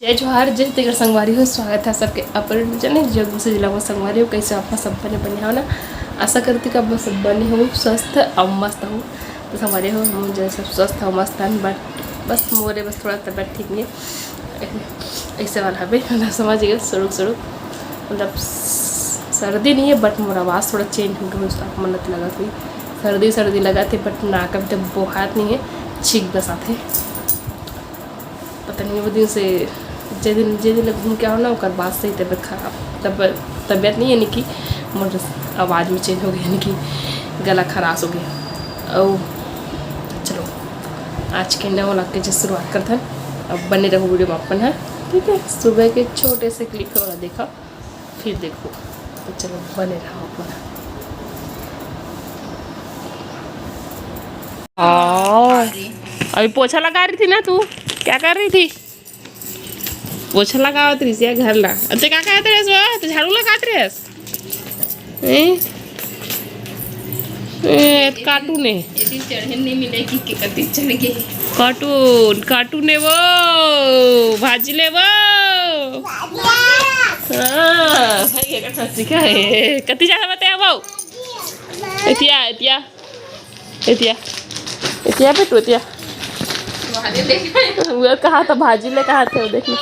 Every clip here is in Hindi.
जय जोहार जय तिगर संगवारी हो। स्वागत है सबके अपन जने जो दूसरे जिला में संगवारी हो। कैसे आप सब बने हो ना। आशा करती कि आप सब बने हो स्वस्थ और मस्त हो। तो संगवारी हो हम जो सब स्वस्थ हो मस्त हैं बट बस मोरे बस थोड़ा तबियत ठीक नहीं है ऐसे वाला है भाई समझ गए। सड़क मतलब सर्दी नहीं है बट मोरा आवाज़ थोड़ा चेंज हो गया। उसका मन्नत लगा थी सर्दी लगा थे बट ना कभी तक बोहात नहीं है छींक बस आते पता नहीं वो दिन से जे दिन घूम के आओ ना उसके बाद से ही तबियत खराब तबियत नहीं यानी कि मोर आवाज़ में चेंज हो गया यानी कि गला खराश हो गया। और चलो आज के नए वाला के शुरुआत करते हैं। अब बने रहो वीडियो में अपन है ठीक है। सुबह के छोटे से क्लिप वाला देखा फिर देखो तो चलो बने रहो अपन। अभी पोछा लगा रही थी ना तू क्या कर रही थी? पोछा लगावत रही है घर ला। अच्छा क्या कहते रहे तो झाड़ू लगात रहे कार्टून है चढ़े नहीं मिलेगी कि कति चढ़ गई कार्टून है वो भाजी ले वो हाँ भाई का सीखा है कति जा बताया वो एतिया एतिया एतिया एतिया पे तो एतिया वो कहा था भाजी ले कहा थे वो देखिए।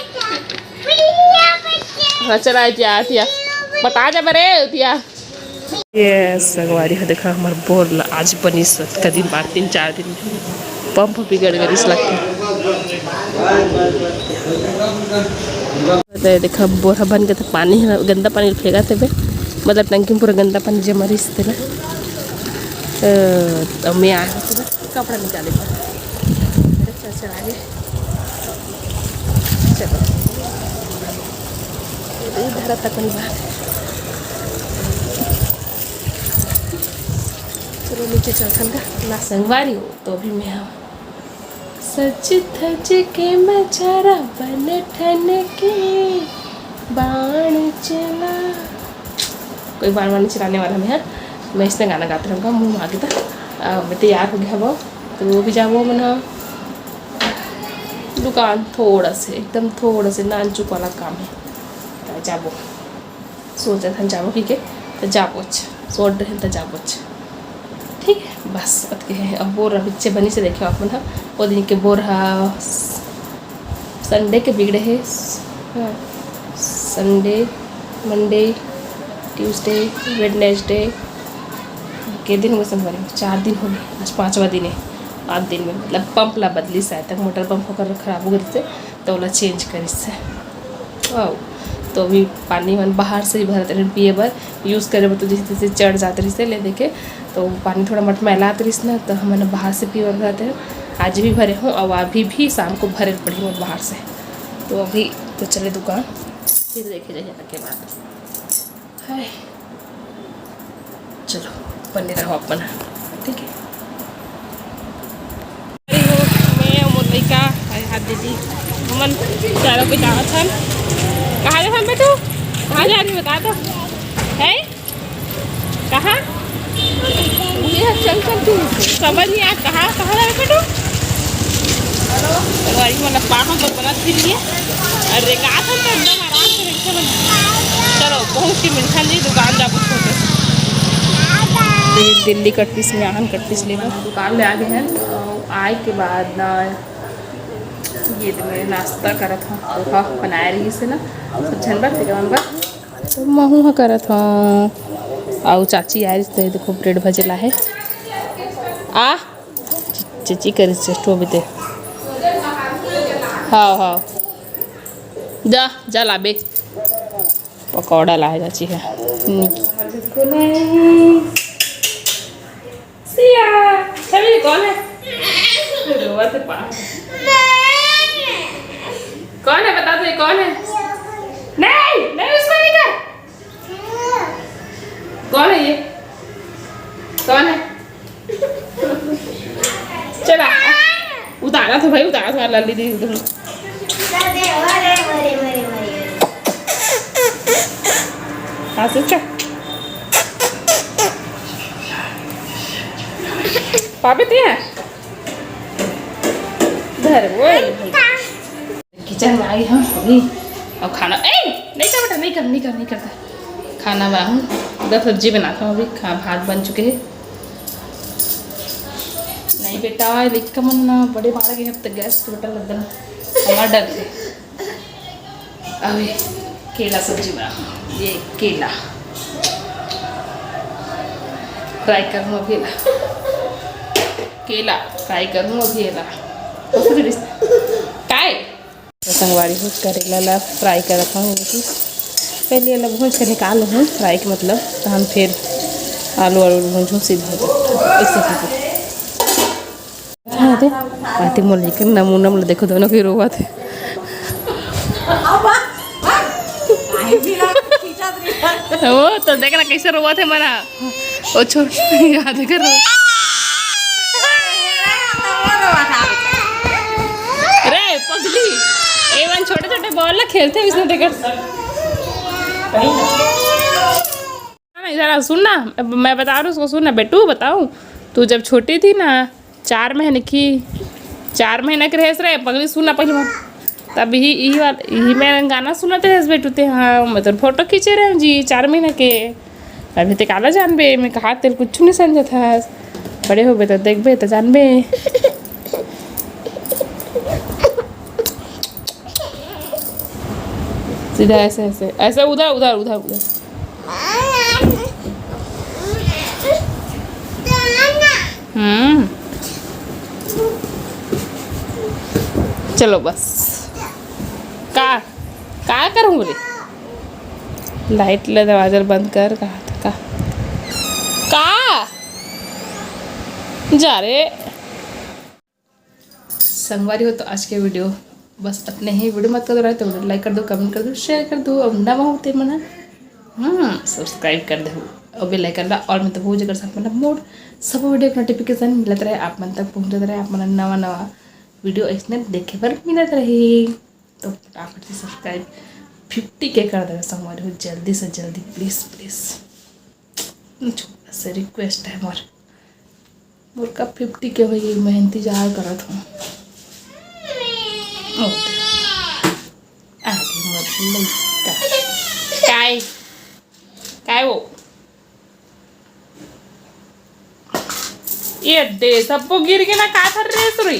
हाँ चला आतिया बता जा बरे उतिया ये सगवारी है देखा हमारे बोर आज बनी का दिन बाद 3-4 दिन पंप बिगड़ गई इस लगते देखा बोरा बन गया था। पानी गंदा पानी फेंका थे बे मतलब टंकी में पूरा गंदा पानी जमा रही थे ना। तो मैं आया था ना कपड़ा निकाले चला गए। चलो इधर तक बात चलो नीचे चल ना संगवारी हो तो अभी मैं हाँ सच धज के मचारा बन ठन के बाण चला कोई बाण वाण चलाने वाला मैं मैं इसने गाना गाते रहूँगा मुँह आगे था मैं तैयार हो गया वो तो वो भी जाओ मना दुकान थोड़ा से एकदम थोड़ा से नानचुक वाला काम है तो जाबो सोचा था जाबो ठीक है तो जाबो सोच रहे तो जाबो ठीक है बस अतके है। अब बोर बच्चे बनी से देखे आप ना वो दिन के बोर संडे के बिगड़े है संडे मंडे ट्यूसडे वेडनेसडे के दिन हुए संगवारी 4 दिन हो गए आज 5वां दिन है। 8 दिन में मतलब पंप ला बदली से तक मोटर पंप होकर ख़राब हो गई थे तो वाला चेंज करी से वाह तो अभी पानी मन बाहर से ही भरते रहे पिए बर यूज़ करे तो जैसे जैसे चढ़ जाते रही से ले देखे तो पानी थोड़ा मट मैलाते रही ना तो हमने बाहर से पिए बर भरते हैं। आज भी भरे हूँ और अभी भी शाम को भरे पड़ी हूँ बाहर से। तो अभी तो चले दुकान फिर देखे जाइए के बाद है। चलो बने रहो अपन ठीक है। का हाथ दीदी मन चारों पे जाना था कहाँ जा मैं तू कहाँ जा रही बता तो है कहाँ चल तू समझ नहीं आ कहाँ जा रहे तू गाड़ी मतलब पाखों पर बना फिर लिए अरे कहा था तो एकदम आराम से रिक्शा बना। चलो पहुँच के मिठा जी दुकान जा कुछ छोटे दिल्ली कटती से यहाँ कटती से लेकर दुकान में आ गए हैं। आए के बाद ना ये तो मैं नाश्ता करा था पोहा बनाया रही से ना सब झनबर थे तो महू करा था और चाची आ रही थे देखो ब्रेड भजेला है आ चाची करी से स्टोव दे हाँ हाँ जा लाबे पकौड़ा ला है चाची है कौन है कौन है बता दो ये कौन है? नहीं उसको नहीं कर कौन है ये कौन है? चला उतारा था भाई उतारा था लल्ली दी पापी थी है धर वो किचन में आई हम अभी। अब खाना नहीं कर बेटा, नहीं करता। खाना बना हूँ, उधर सब्जी बनाता हूँ अभी। भात बन चुके हैं। नहीं बेटा लिख का मन ना बड़े बाढ़ गए अब तक गैस तो बेटा लग हमारा डर थे। अभी केला सब्जी बना, ये केला फ्राई करूँ अभी। केला फ्राई करूँ अभी। काय संगवारी भूज करेला ला फ्राई कर रखा हूँ। पहले अलग भूज कर निकाल हूँ फ्राई के मतलब, तो हम फिर आलू भूजूँ सीधा ऐसे थे आती मोल लेकर नमूना मोल देखो दोनों की रोवा थे। वो तो देखना कैसे रोवा थे मना वो छोड़ याद कर रे पगली एवन छोटे छोटे बॉल खेलते हैं इसमें देखकर। जरा सुनना, मैं बता रहा हूँ उसको, सुनना बेटू बताऊँ। तू जब छोटी थी ना 4 महीने की 4 महीने के रहे रे पगली, सुनना पहले तब यही मैं गाना सुनाते रहे बेटू ते। हाँ मैं तो फोटो खींचे रहे जी 4 महीने के। अभी तक आला जानबे मैं कहा तेरे कुछ नहीं समझा था, बड़े हो बे तो देखबे तो जानबे। सीधा ऐसे ऐसे ऐसे उधर उधर उधर उधर। चलो बस का करूँ बोले लाइट ले दरवाजा बंद कर। कहा था का जा रे संगवारी हो। तो आज के वीडियो बस अपने ही वीडियो मत कर दो तो वीडियो लाइक कर दो, कमेंट कर दो, शेयर कर दो। अब नवा होते मना सब्सक्राइब कर दो और बेल आइकन ला और मतलब हो जगह साथ मतलब मोड सब वीडियो का नोटिफिकेशन मिलत रहे, आप मन तक पहुँचत रहे, आप मन नवा वीडियो ऐसे देखे पर मिलत रहे। तो फटाफट से सब्सक्राइब 50 के कर देना संगवारी हो जल्दी से जल्दी प्लीज़ प्लीज़। छोटा से रिक्वेस्ट है मोर का 50 के हो मैं इंतजार करत हूँ। आगे मत काय वो ये दे सबको गिर के ना का थर रे सुरी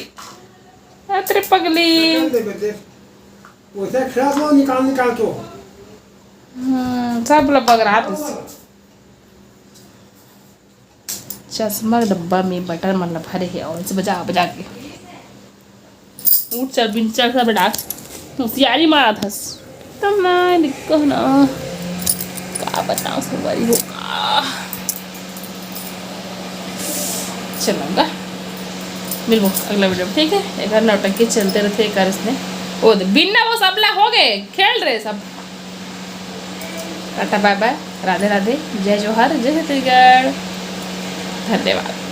तेरे पगली। निकाल तो सब लगभग रात चश्मा डब्बा में बटर मतलब भरे है और इसे बजा बजा के उठ चल बिन चल सब बेटा होशियारी मारा था तो मैं लिखो ना का बताऊँ सवारी होगा। चलूँगा मिलूँ अगला वीडियो ठीक है। एक नौटंकी चलते रहते एक इसमें वो बिना वो सबला हो गए खेल रहे सब। Tata bye bye, Radhe Radhe, जय जोहार, जय छत्तीसगढ़, धन्यवाद।